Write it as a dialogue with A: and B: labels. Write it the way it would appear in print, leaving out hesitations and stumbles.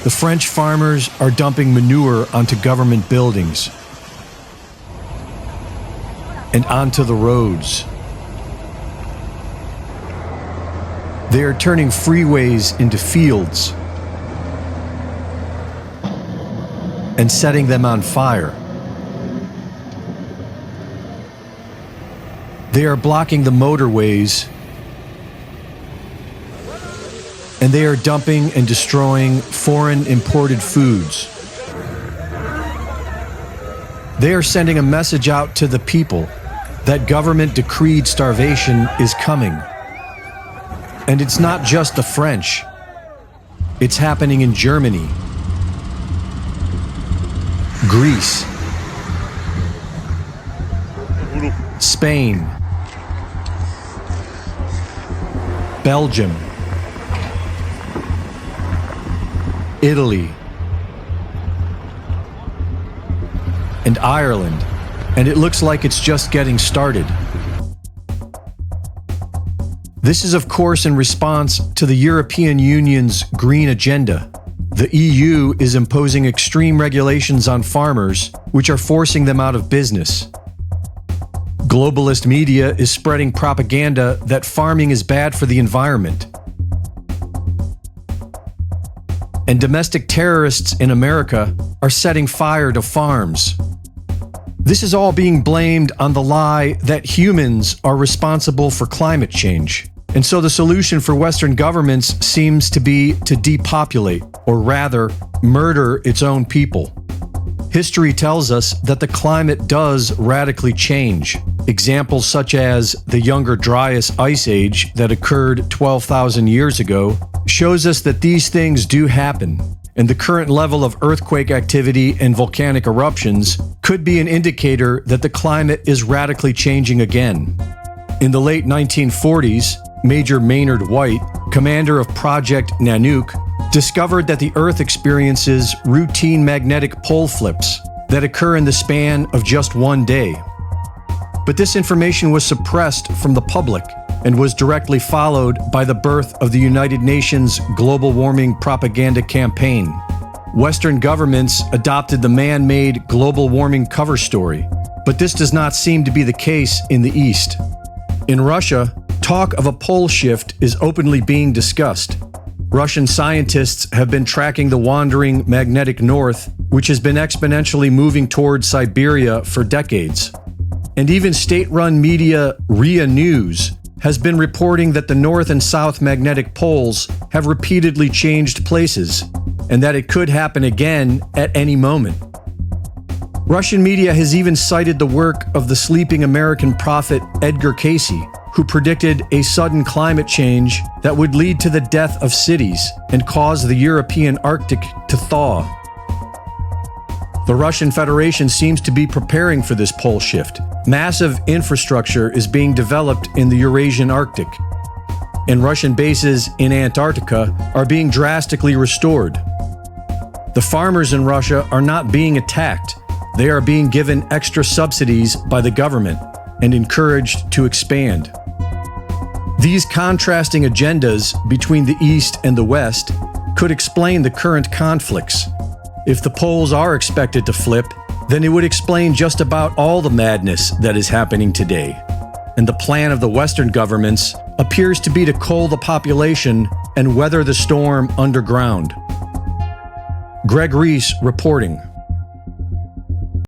A: The French farmers are dumping manure onto government buildings and onto the roads. They are turning freeways into fields and setting them on fire. They are blocking the motorways, and they are dumping and destroying foreign imported foods. They are sending a message out to the people that government-decreed starvation is coming. And it's not just the French. It's happening in Germany, Greece, Spain, Belgium, Italy, and Ireland, and it looks like it's just getting started. This is, of course, in response to the European Union's green agenda. The EU is imposing extreme regulations on farmers, which are forcing them out of business. Globalist media is spreading propaganda that farming is bad for the environment. And domestic terrorists in America are setting fire to farms. This is all being blamed on the lie that humans are responsible for climate change. And so the solution for Western governments seems to be to depopulate, or rather, murder its own people. History tells us that the climate does radically change. Examples such as the Younger Dryas Ice Age that occurred 12,000 years ago shows us that these things do happen, and the current level of earthquake activity and volcanic eruptions could be an indicator that the climate is radically changing again. In the late 1940s, Major Maynard White, commander of Project Nanook, discovered that the Earth experiences routine magnetic pole flips that occur in the span of just one day. But this information was suppressed from the public and was directly followed by the birth of the United Nations global warming propaganda campaign. Western governments adopted the man-made global warming cover story, but this does not seem to be the case in the East. In Russia, talk of a pole shift is openly being discussed. Russian scientists have been tracking the wandering magnetic north, which has been exponentially moving towards Siberia for decades. And even state-run media RIA News has been reporting that the north and south magnetic poles have repeatedly changed places, and that it could happen again at any moment. Russian media has even cited the work of the sleeping American prophet Edgar Cayce, who predicted a sudden climate change that would lead to the death of cities and cause the European Arctic to thaw. The Russian Federation seems to be preparing for this pole shift. Massive infrastructure is being developed in the Eurasian Arctic, and Russian bases in Antarctica are being drastically restored. The farmers in Russia are not being attacked. They are being given extra subsidies by the government and encouraged to expand. These contrasting agendas between the East and the West could explain the current conflicts. If the poles are expected to flip, then it would explain just about all the madness that is happening today. And the plan of the Western governments appears to be to cull the population and weather the storm underground. Greg Reese reporting.